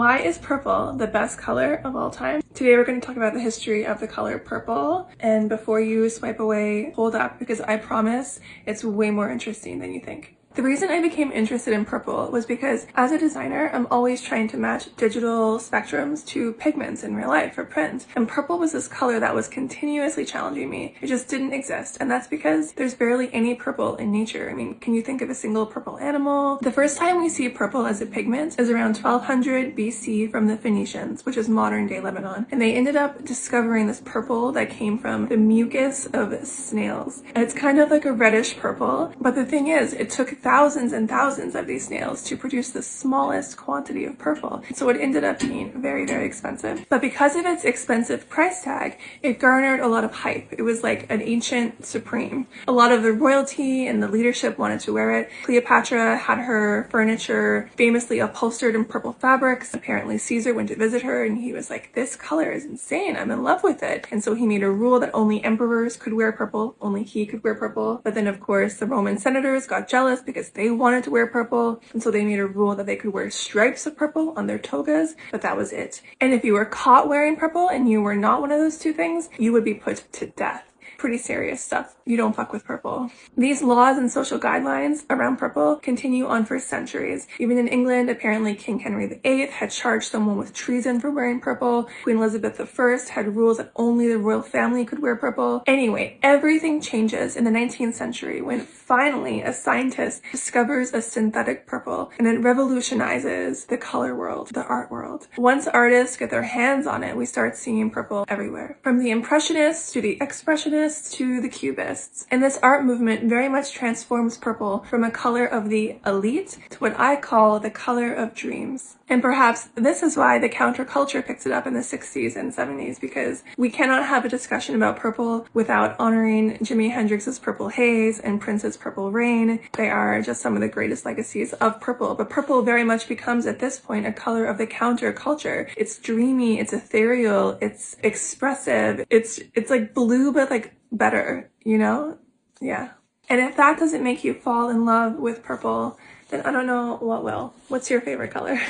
Why is purple the best color of all time? Today we're going to talk about the history of the color purple, and before you swipe away, hold up, because I promise it's way more interesting than you think. The reason I became interested in purple was because as a designer, I'm always trying to match digital spectrums to pigments in real life for print. And purple was this color that was continuously challenging me. It just didn't exist. And that's because there's barely any purple in nature. I mean, can you think of a single purple animal? The first time we see purple as a pigment is around 1200 BC from the Phoenicians, which is modern day Lebanon. And they ended up discovering this purple that came from the mucus of snails. And it's kind of like a reddish purple. But the thing is, it took thousands and thousands of these snails to produce the smallest quantity of purple. So it ended up being very, very expensive. But because of its expensive price tag, it garnered a lot of hype. It was like an ancient supreme. A lot of the royalty and the leadership wanted to wear it. Cleopatra had her furniture famously upholstered in purple fabrics. Apparently Caesar went to visit her and he was like, this color is insane, I'm in love with it. And so he made a rule that only emperors could wear purple, only he could wear purple. But then of course the Roman senators got jealous because they wanted to wear purple, and so they made a rule that they could wear stripes of purple on their togas, but that was it. And if you were caught wearing purple and you were not one of those two things, you would be put to death. Pretty serious stuff. You don't fuck with purple. These laws and social guidelines around purple continue on for centuries. Even in England, apparently King Henry VIII had charged someone with treason for wearing purple. Queen Elizabeth I had rules that only the royal family could wear purple. Anyway, everything changes in the 19th century when finally a scientist discovers a synthetic purple, and it revolutionizes the color world, the art world. Once artists get their hands on it, we start seeing purple everywhere. From the Impressionists to the Expressionists to the Cubists. And this art movement very much transforms purple from a color of the elite to what I call the color of dreams. And perhaps this is why the counterculture picked it up in the 60s and 70s, because we cannot have a discussion about purple without honoring Jimi Hendrix's Purple Haze and Prince's Purple Rain. They are just some of the greatest legacies of purple. But purple very much becomes at this point a color of the counterculture. It's dreamy, it's ethereal, it's expressive, it's like blue but like better, you know? Yeah. And if that doesn't make you fall in love with purple, then I don't know what will. What's your favorite color?